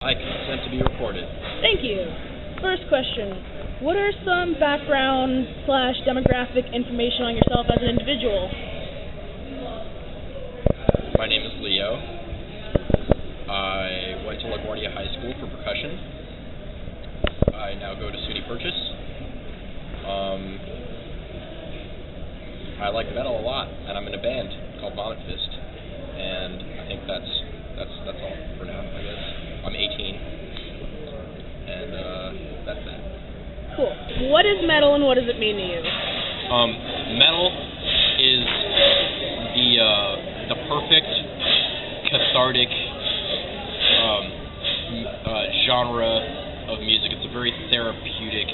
I consent to be recorded. Thank you. First question. What are some background slash demographic information on yourself as an individual? My name is Leo. I went to LaGuardia High School for percussion. I now go to SUNY Purchase. I like metal a lot, and I'm in a band called VomitFist. And I think that's all for now, I guess. I'm 18, and that's that. Cool. What is metal and what does it mean to you? Metal is the perfect cathartic genre of music. It's a very therapeutic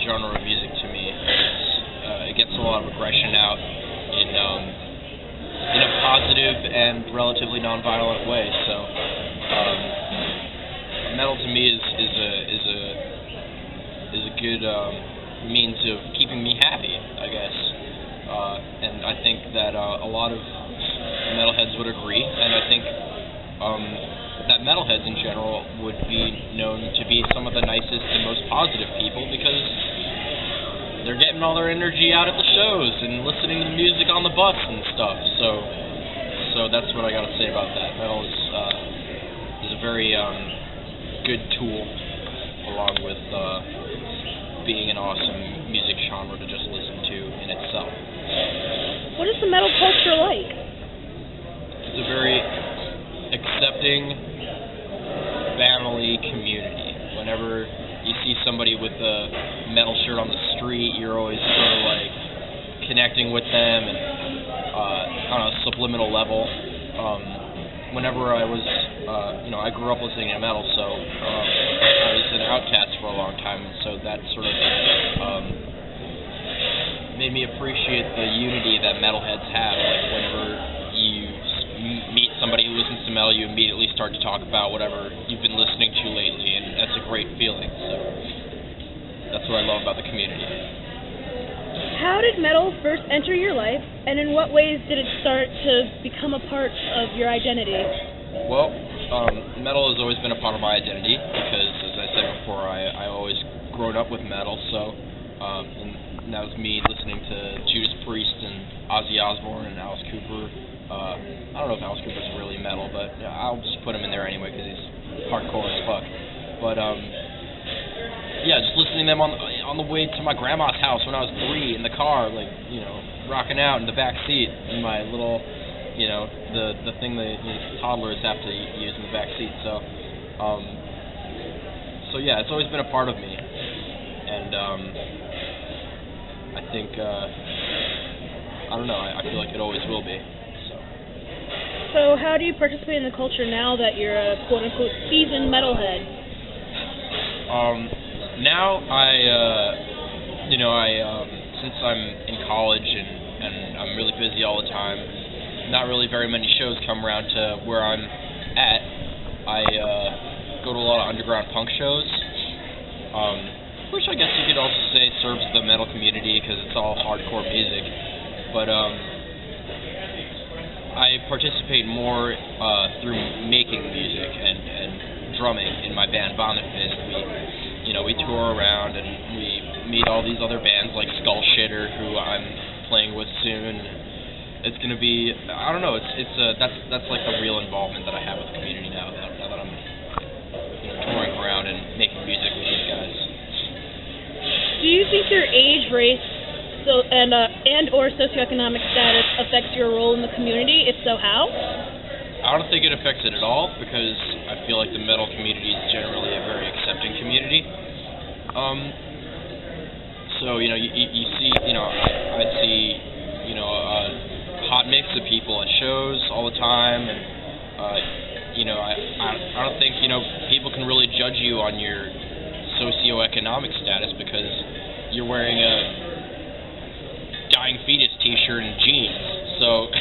genre of music to me. It gets a lot of aggression out in a positive and relatively nonviolent way. So metal to me is a good means of keeping me happy, I guess. And I think that a lot of metalheads would agree, and I think that metalheads in general would be known to be some of the nicest and most positive people because they're getting all their energy out at the shows and listening to music on the bus and stuff. So that's what I got to say about that. Metal is a very good tool, along with being an awesome music genre to just listen to in itself. What is the metal culture like? It's a very accepting family community. Whenever you see somebody with a metal shirt on the street, you're always sort of like connecting with them and on a subliminal level. Whenever I was, I grew up listening to metal, so I was an outcast for a long time, and so that sort of made me appreciate the unity that metalheads have. Like whenever you meet somebody who listens to metal, you immediately start to talk about whatever you've been listening to lately, and that's a great feeling. So that's what I love about the community. How did metal first enter your life, and in what ways did it start to become a part of your identity? Well, metal has always been a part of my identity because, as I said before, I always grown up with metal, so and that was me listening to Judas Priest and Ozzy Osbourne and Alice Cooper. I don't know if Alice Cooper's really metal, but I'll just put him in there anyway because he's hardcore as fuck. But yeah, just listening to them on the way to my grandma's house when I was 3 in the car, like, rocking out in the back seat in my little, the thing that toddlers have to use in the back seat. So yeah, it's always been a part of me, and I think I don't know. I feel like it always will be. So how do you participate in the culture now that you're a quote-unquote seasoned metalhead? Now since I'm in college and I'm really busy all the time, not really very many shows come around to where I'm at. I go to a lot of underground punk shows, which I guess you could also say serves the metal community because it's all hardcore music. But I participate more through making music and drumming in my band VomitFist. We tour around and we meet all these other bands like Skull Shitter, who I'm playing with soon. It's gonna be, I don't know, that's like the real involvement that I have with the community now that I'm touring around and making music with these guys. Do you think your age, race, and or socioeconomic status affects your role in the community? If so, how? I don't think it affects it at all because I feel like the metal community is generally a very accepting community. So you see, I see, a hot mix of people at shows all the time, and I don't think people can really judge you on your socioeconomic status because you're wearing a dying fetus T-shirt and jeans. So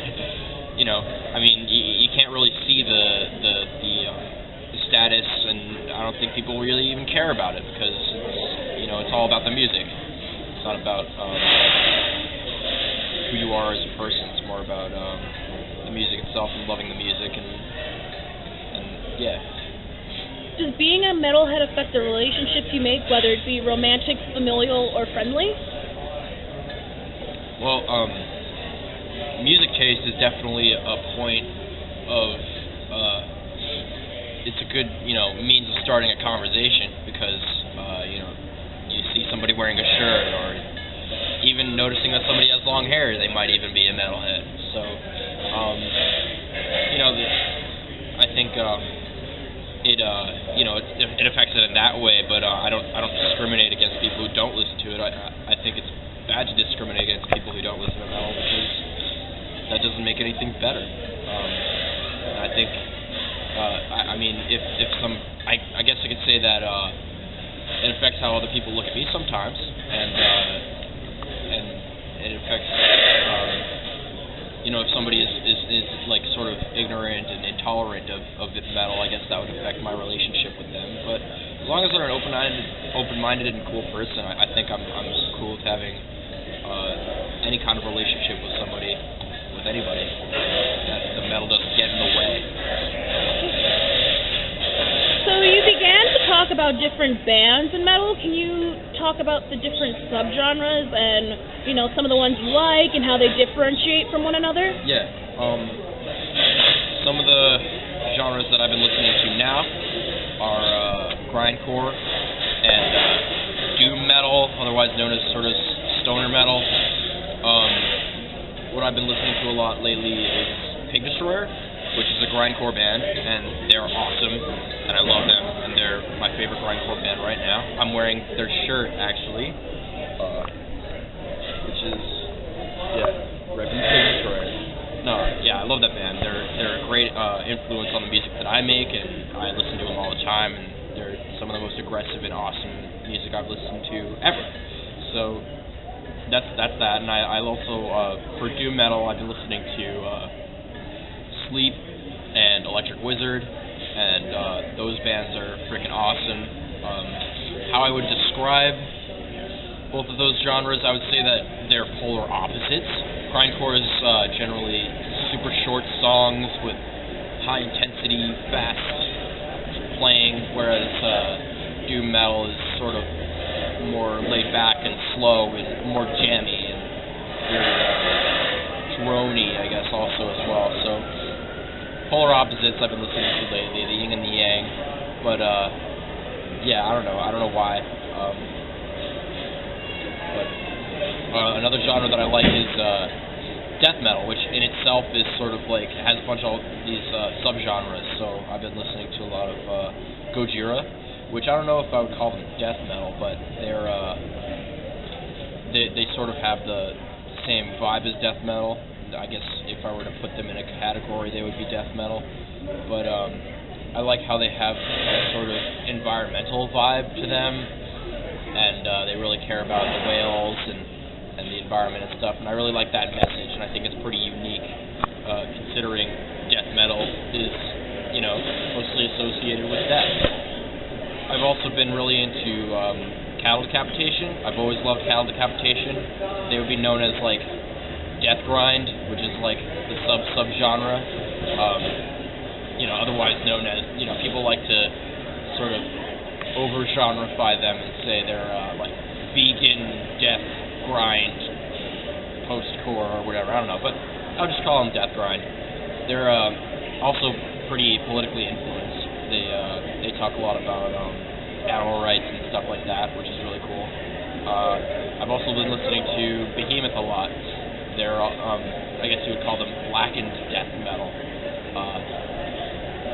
you can't really see the status, and I don't think people really even care about it because it's all about the music. It's not about who you are as a person. It's more about the music itself and loving the music, and yeah. Does being a metalhead affect the relationships you make, whether it be romantic, familial, or friendly? Well, music taste is definitely a point of, it's a good, means of starting a conversation because, you see somebody wearing a shirt or even noticing that somebody has long hair, they might even be a metalhead. So, I think, it affects it in that way, but I don't discriminate against people who don't listen to it. I think it's bad to discriminate against people who don't listen to metal because that doesn't make anything better. And I think, I guess I could say that it affects how other people look at me sometimes, and it affects, if somebody is like sort of ignorant and intolerant of metal, I guess that would affect my relationship with them. But as long as they're an open-minded and cool person, I think I'm cool with having any kind of relationship with somebody, with anybody, that the metal doesn't get in the way. So you began to talk about different bands in metal. Can you talk about the different subgenres and, some of the ones you like and how they differentiate from one another? Yeah. Some of the genres that I've been listening to now are grindcore and doom metal, otherwise known as sort of stoner metal. What I've been listening to a lot lately is Pig Destroyer, which is a grindcore band, and they're awesome, and I love them, and they're my favorite grindcore band right now. I'm wearing their shirt, actually, which is, Pig Destroyer. No, I love that band. They're a great influence on the music that I make, and I listen to them all the time, and they're some of the most aggressive and awesome music I've listened to ever. So that's that, and I also, for doom metal, I've been listening to Sleep and Electric Wizard, and those bands are freaking awesome. How I would describe both of those genres, I would say that they're polar opposites. Grindcore is generally super short songs with high intensity, fast playing, whereas doom metal is sort of more laid back and slow and more jammy and very drony, I guess, also as well. So polar opposites I've been listening to lately, the yin and the yang. But I don't know why. But another genre that I like is death metal, which in itself is sort of like has a bunch of these subgenres. So I've been listening to a lot of Gojira, which I don't know if I would call them death metal, but they sort of have the same vibe as death metal. I guess if I were to put them in a category, they would be death metal. But I like how they have a sort of environmental vibe to them, and they really care about the whales and the environment and stuff, and I really like that message, and I think it's pretty unique, considering death metal is, mostly associated with death. I've also been really into cattle decapitation. I've always loved cattle decapitation. They would be known as, like, death grind, which is, like, the subgenre, otherwise known as, people like to sort of over-genreify them and say they're, like, vegan death grind, post-core or whatever, I don't know, but I would just call them death grind. They're also pretty politically influenced. They talk a lot about animal rights and stuff like that, which is really cool. I've also been listening to Behemoth a lot. They're, I guess you would call them blackened death metal,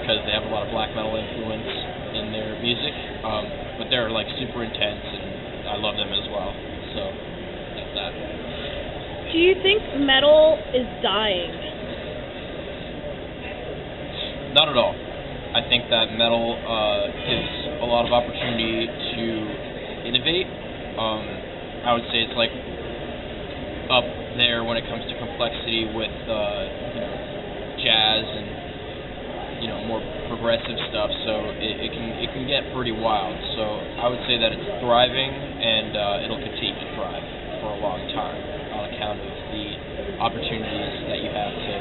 because they have a lot of black metal influence in their music, but they're like super intense, and I love them as well, so that's that. Do you think metal is dying? Not at all. I think that metal gives a lot of opportunity to innovate. I would say it's like up there when it comes to complexity with jazz and more progressive stuff. So it can get pretty wild. So I would say that it's thriving, and it'll continue to thrive for a long time on account of the opportunities that you have to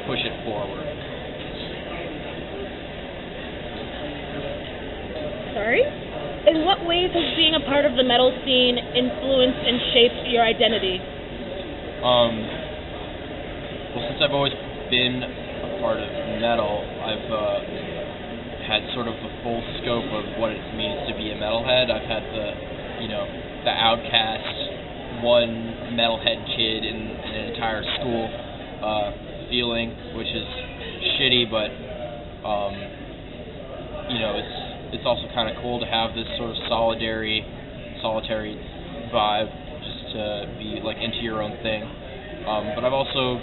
push it forward. In what ways has being a part of the metal scene influenced and shaped your identity? Well, since I've always been a part of metal, I've had sort of the full scope of what it means to be a metalhead. I've had the outcast, one metalhead kid in an entire school feeling, which is shitty, but it's also kind of cool to have this sort of solitary vibe, just to be like into your own thing. But I've also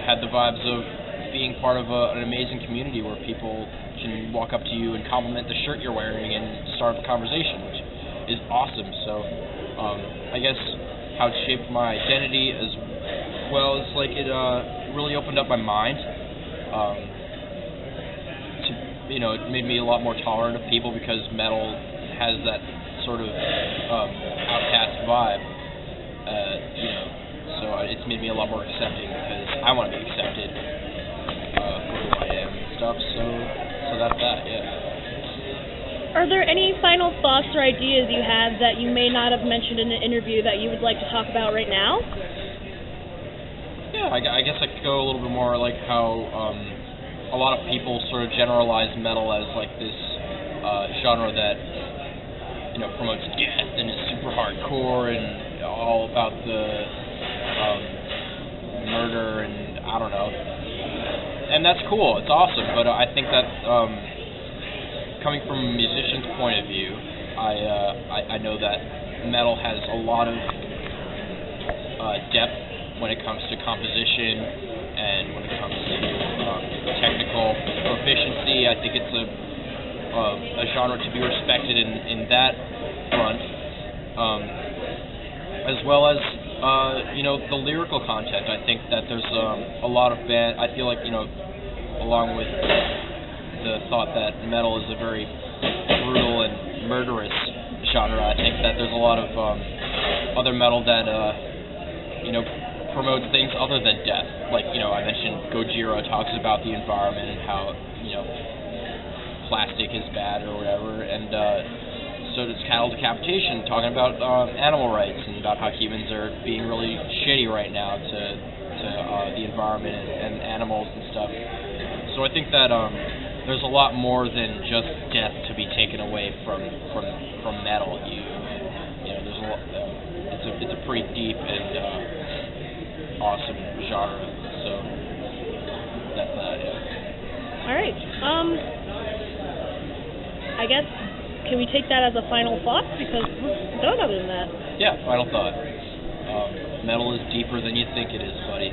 had the vibes of being part of an amazing community where people can walk up to you and compliment the shirt you're wearing and start a conversation, which is awesome. So I guess how it shaped my identity as well is like it really opened up my mind. It made me a lot more tolerant of people because metal has that sort of outcast vibe. So it's made me a lot more accepting because I want to be accepted for who I am and stuff. So that's that. Yeah. Are there any final thoughts or ideas you have that you may not have mentioned in an interview that you would like to talk about right now? Yeah, I guess I could go a little bit more like how a lot of people sort of generalize metal as like this genre that promotes death and is super hardcore and all about the murder and I don't know. And that's cool. It's awesome. But I think that coming from a musician's point of view, I know that metal has a lot of depth when it comes to composition and when it comes to technical proficiency. I think it's a genre to be respected in that front, as well as the lyrical content. I think that there's a lot of I feel like along with the thought that metal is a very brutal and murderous genre, I think that there's a lot of other metal that promotes things other than death. Like, I mentioned Gojira talks about the environment and how, plastic is bad or whatever, and so does Cattle Decapitation, talking about animal rights and about how humans are being really shitty right now to the environment and animals and stuff. So I think that there's a lot more than just death to be taken away from metal. There's a lot. It's a pretty deep and awesome genre. So that's that. Yeah. All right. I guess, can we take that as a final thought? Because we're done other than that. Yeah, final thought. Metal is deeper than you think it is, buddy.